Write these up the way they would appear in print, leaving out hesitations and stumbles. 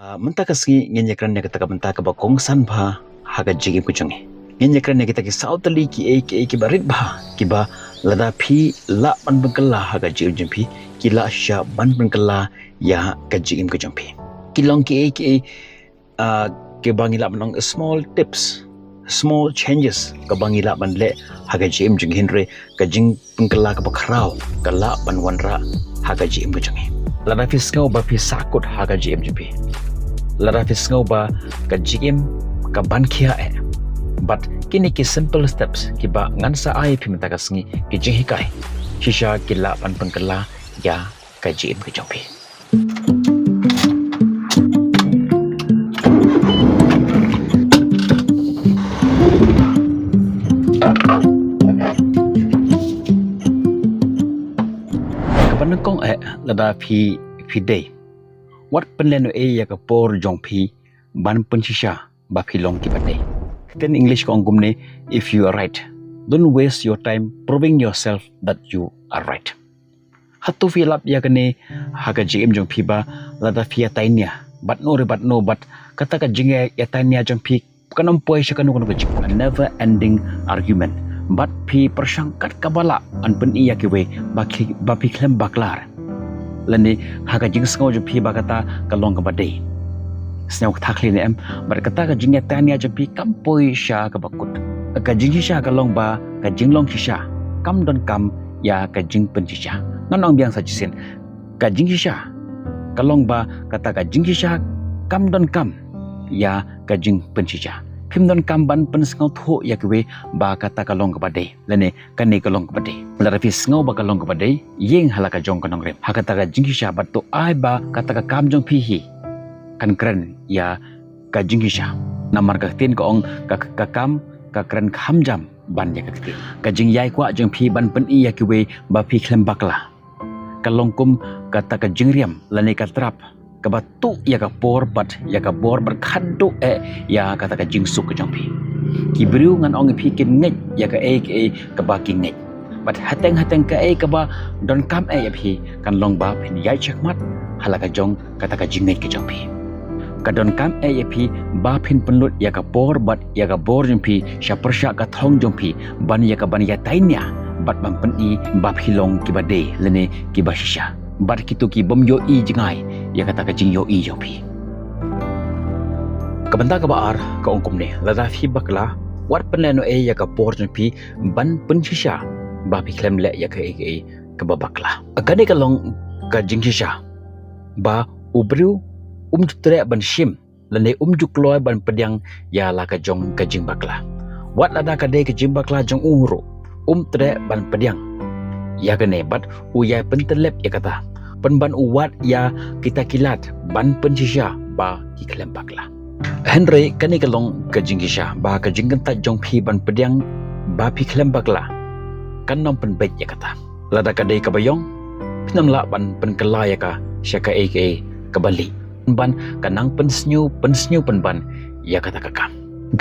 Mentakasngi ngenyekran ne kata benta ka bakong san bha haga jigi kucungi ngenyekran ne kita ki sautali ki barit bha ki ba lada phi la ban bengkala haga jigi jumpi ki la sha ban bengkala ya ka jigi kucumpi ki long ki ke bangi la menong small tips, small changes ka bangi la ban le haga jigi jung hinre ka jing bengkala ka bakrau ka la ban wanra haga jigi kucungi lada phi skau ba phi sakut haga jigi jumpi lara fisngau ba ka jigim ka bankhia but kini ki simple steps ki ba ngansa ai phimta ka sngi ki jihikai shisha ki la pan pangkala ya ka jigim ki jompi kabanengkong lada phi day what penleno ya ka por jongpi ban pensisha ba philong ki bate then english ko angumne if you are right don't waste your time proving yourself that you are right hatu fill up ya kane haga jim jongpi ba lada fia tainya but kata ka jinge ya tainya jongpi kanam poi shakanu kono ka a never ending argument but pi persangkat kabala an pen iya ki we ba pi klem baklar lani haga jing skau ju phi bakata kalong ka bade snau thakli ne em bar kata ka jing tania ju phi kampoi sha ka bakut ka jing sha ka long ba ka jing long sha kam don kam ya ka jing pen sha nganong biang sa jisin ka jing sha kalong ba kata ka jing sha kam don kam ya ka jing pen sha phim don kam ban pen skau tho ya kwe ba kata kalong ka bade lani kani kalong ka bade lara fi skau ba kalong ka bade yeng halaka jong kanong rem hakata ka jingisha bat to ai ba kata ka kam jong phi hi kan kran ya ka jingisha namar ka tin ko ong ka kam ka kran kham jam ban ya ka tin ka jing yai kwa jong phi ban pen i ya kwe ba phi klem bakla kalong kum kata ka jingriam lani ka trap ka batu ya ka por bat ya ka bor bar khaddu ya kata ka jingsuk ka jongpi ki briu ngan ong phi kin ngai ya ka ka ba kin ngai bat hateng ka ka ba don kam ya phi kan long ba phin yai chakmat halaka jong kata ka jingai ka jongpi ka don kam ya phi ba phin penlut ya ka por bat ya ka bor jongpi sha persha ka thong jongpi ban ya tainya bat bam pen i ba philong ki ba de lene ki ba shisha bar kitu ki bom yo i jingai ya kata ka jing yo i jopi kabanta ka baar ka ongkum ne lada fi bakla wat penleno ya ka por pi ban pensisha ba pi klem le ya ka ba bakla akane ka long ka jing shisha ba ubru tre ban shim lane jukloy ban pediang ya la ka jong ka jing bakla wat lada ka de ka jing bakla jong uru tre ban pediang ya kene bat uyai pentelep ya kata penban uwat ya kita kilat ban pensisha ba kiklem bakla Henry kani kalong ka jingisha ba ka jingkan ta jong phi ban pediang ba phi klem bakla kan nom pen bet ya kata lada ka dei ka bayong pinam la ban pen kala ya ka syaka ka bali ban kanang pen snyu pen ban ya kata ka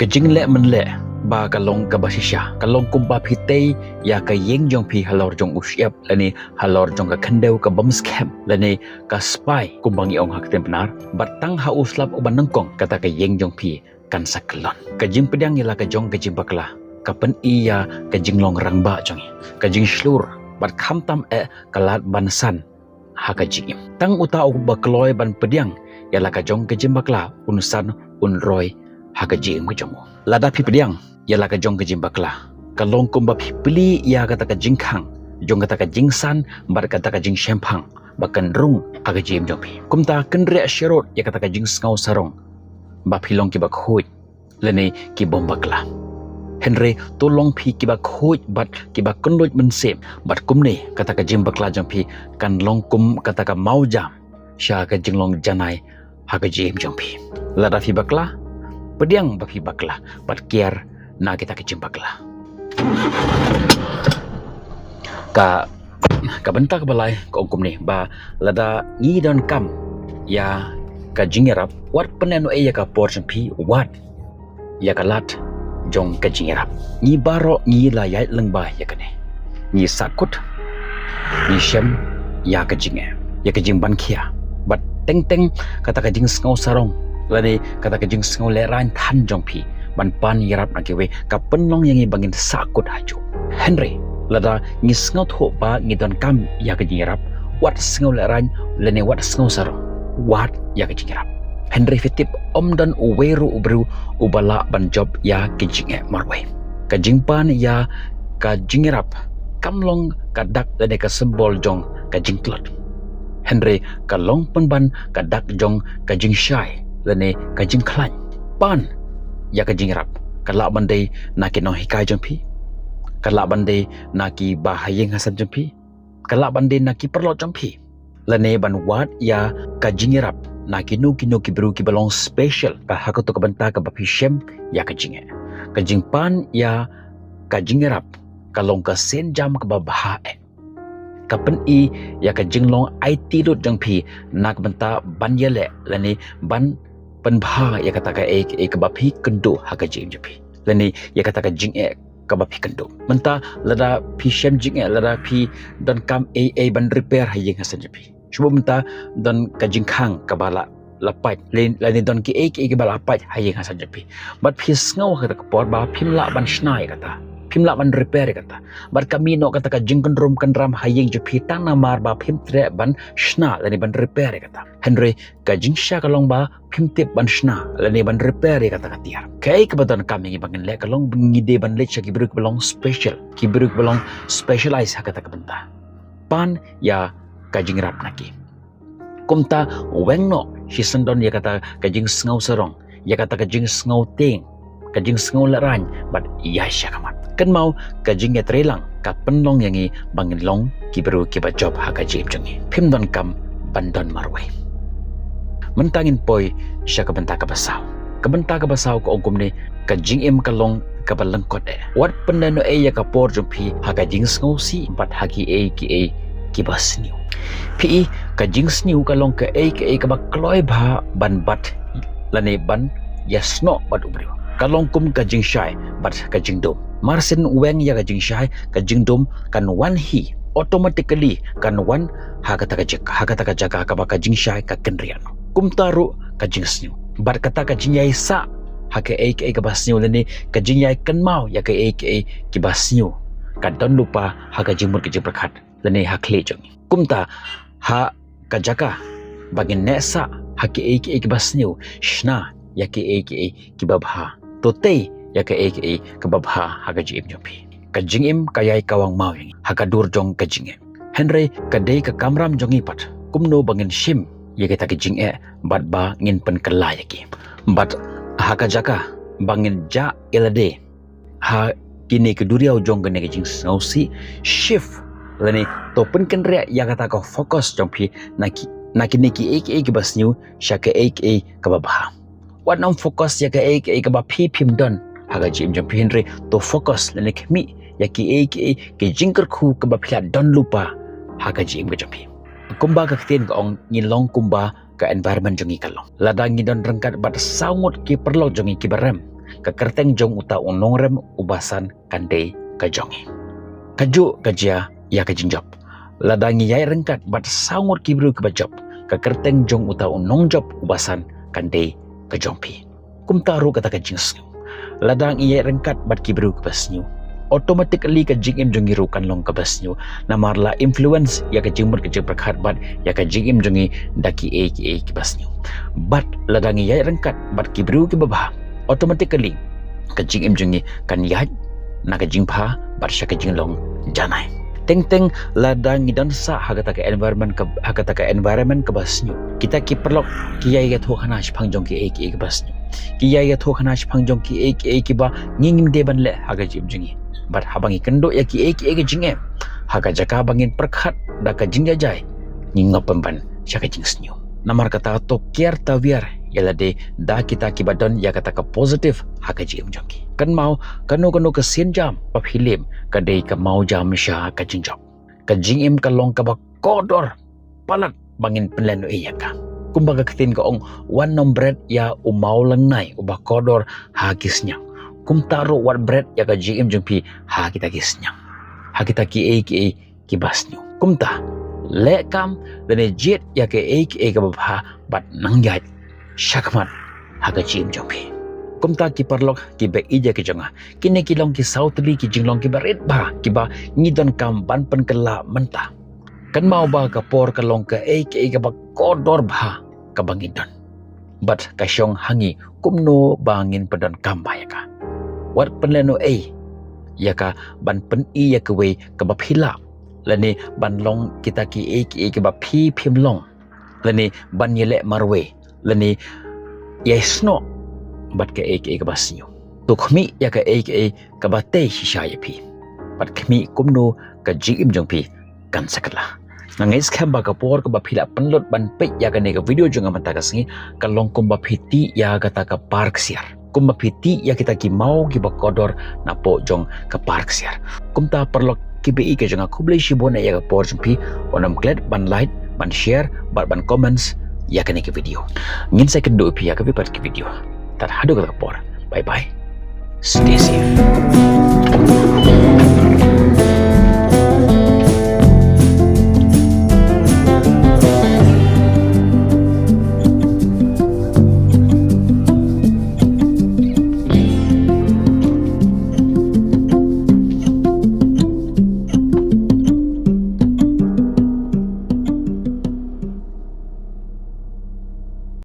gajing le men le ba kalong ka basisha kalong kumpa phitei ya ka yeng jong phi halor jong usyap lani halor jong ka khandeu ka bom scam lani ka spy kumbangi ong hak tempenar batang ha uslap uban nengkong kata ka yeng jong phi kan saklon ka jing pedang yala ka jong ka jing bakla ka pen iya ka jing long rangba jong ka jing slur bat kham tam kalat bansan ha ka jing tang uta u bakloy ban pedang yala ka jong ka jing bakla unsan unroy ha ka jing jong lada phi pedang yala ka jong ka jing bakla kalong kum ba phi pli ya kata ka jing khang jong kata ka jing san bar kata ka jing shempang bakan rung aga jim jong phi kumta kenre sherot ya kata ka jing skau sarong ba philong ki ba khoi lene ki bom bakla Henry tolong phi ki ba khoi bat ki ba kunloj mensem bat kumne kata ka jing bakla jong phi kan long kum kata ka mau jam sha ka jing long janai ha ka jim jong phi lada phi bakla pediang ba phi bakla bat kiar na kita kecim bakla ka benta ka balai ka ongkum ni ba lada ngi don kam ya ka jingerap wat peneno ya ka portion pi wat ya ka lat jong ka jingerap ngi baro ngi la yai leng ba ya kane ngi sakut ni shem ya ka jinge ya ka jing ban khia bat teng kata ka jing skau sarong lani kata ka jing skau le ran than jong phi ban pan yarap na kewe ka penlong yang i bangin sakut haju Henry lada ngi skau tho ba ngi don kam ya ka jing yarap wat skau le ran lani wat skau sarong wat ya ka jing yarap Henry fitip om dan uweru ubru ubala ban job ya ka jing marwai ka jing pan ya ka jing yarap kamlong ka dak lani ka sembol jong ka jing klot Henry ka long penban ka dak jong ka jing shai lani ka jing klan pan ya ka jing rap kala bandai na ki no hikai jong phi kala bandai na ki bahayeng hasan jong phi kala bandai na ki perlo jong phi lane ban wat ya ka jing rap na ki no ki bru ki belong special ka hakoto ka banta ka bapi shem ya ka jing pan ya ka jing rap kalong ka sen jam ka babha ka pen I ya ka jing long IT dot jong phi nak banta ban yele lane ban penbha ya kata ka ka bapi kendo haka jing jepi lani ya kata ka jing ka bapi kendo menta lada pi shem jing lada pi dan kam ban repair hayeng hasan jepi cuba menta dan ka jing khang ka bala lapai lani don ki ka bala lapai hayeng hasan jepi but pi ngau kata ka por ba phimla ban snai kata phimla ban repair kata bar kami no kata ka jing kendram hayeng jepi tang na mar ba phim tre ban sna lani ban repair kata Henry ka jing sha kalong ba phim tip ban sna lani ban repair kata ka tiar kai ka badan kami bangin le kalong ngide ban le ki bruk belong special ki bruk belong specialize kata ka benta pan ya ka jing rap naki kumta wengno si sendon ya kata ka jing ngau sarong ya kata ka jing ngau ting ka jing ngau laran but ya sha kamat kan mau ka jing ya trelang ka penlong yangi bangin long ki bru ki ba job ha ka jim jangi phim don kam bandon marwai mentangin poi sya ka benta ka basau ko ongkum ni ka jing em kalong ka balangkot wat pendano ya ka por jumpi ha ka jing ngau si bat ha ki ki basniu pi ka jing sniu kalong ka ka ba kloi bha ban bat lane ban yasno bat ubri kalong kum ka jing shai bat ka jing dom marsin weng ya ka jing shai ka jing dom kan wan hi automatically kan wan hakata ka jaga ka ba ka jing shai ka kenrian kum taru ka jing sniu bat kata ka jing yai sa ha ka ka basniu lani ka jing yai kan mau ya ka ki basniu ka don lupa ha ka jing mut ka jing prakhat lani ha khle jong kum ta ha ka jaga bagin nesa ha ki basniu shna ya ki babha to te ya ka babha ha ka jim jopi ka jingim kayai kawang mau ha ka dur jong ka jingem Henry ka dei ka kamram jongi pat kumno bangin shim ya kita ka jing bat ba ngin pen kala yaki bat ha ka jaka bangin ja elade ha kini ke duriau jong gane ka jing sausi shift lani to pen kenre ya kata ka fokus jong pi nakini ki basniu shaka ka babha wat nam fokus ya ka ba pi phim don haga jim jom Henry to focus lani kemi ya ki jingker khu ka ba phila don lupa haga jim ka jom kumba ka ktin ka ong ngilong kumba ka environment jongi kalong ladang ngidon rengkat bat saungut ki perlo jongi ki barem ka kerteng jong uta unong rem ubasan kande ka jongi kaju kajia ya ka jinjob ladang yai rengkat bat saungut ki bru ka job ka kerteng jong uta unong job ubasan kande ka jongpi kumtaru kata ka jings ladang iye rengkat bat kibru ke basnyu automatically ka jingim jongi rukan long ka basnyu namarla influence ya ka jingmur ke jeng prakhat bat ya ka jingim jongi daki ki basnyu bat ladang iye rengkat bat kibru ke babha automatically ka jingim jongi kan yaj na ka jingpha bat sya ka jinglong janai teng ladang ngidan sa hagata ka environment ka basnyu kita ki perlok ki yai ga thokhana pangjong ki ki basnyu ki yai ga thokhana pangjong ki ki ba ngingim de ban le haga jim jingi bat habangi kendo ya ki ga jinge haga jaka bangin prakhat da ka jingja jai ninga pemban syaka jingsnyu namar kata to kiar tawiar yalade da kita ki badan ya kata ka positive haga jim jongki kan mau kanu ke sin jam pa hilim ka dei ka mau jam sya ka jingjok ka jingim ka long ka ba kodor palat bangin penleno iya ka kumbaga ketin ka ong one nom bread ya umau lengnai uba kodor ha kisnya kum taru wat bread ya ka jingim jengpi ha kita kisnya ha kita ki basnyu kumta le kam le jet ya ke ka ba bat nang yat shakmat ha ka chim jong phi kumta ki parlok ki be ija ki jonga kine ki long ki sautli ki jinglong ki baret ba ki ba ni don kam ban pen kala menta kan mau ba ka por ka long ka ka ba kodor ba ka bangin don but ka syong hangi kumno bangin pedon kam ba ya ka wat penleno ya ka ban pen ya ka we ka ba phila lani ban long kita ki ka ba phi phim long lani ban yele marwe lani yesno bat ka ka ba sinyo to khmi ya ka ka ba te hisha ya phi bat khmi kumno ka jim jong phi kan sakala nangai skam ba ka por ka ba phila panlot ban pe ya ka ne ka video jonga mata ka singi ka long kum ba phiti ya ka ta ka park siar kum ba phiti ya kita ki mau ki ba kodor na po jong ka park siar kum ta parlok ki be ka jonga khuble shibona ya ka por jong phi onam glad ban like ban share ban comments ya ka ne ka video ngin second do phi ya ka bi pat ki video tar hadu ka por bye bye stay safe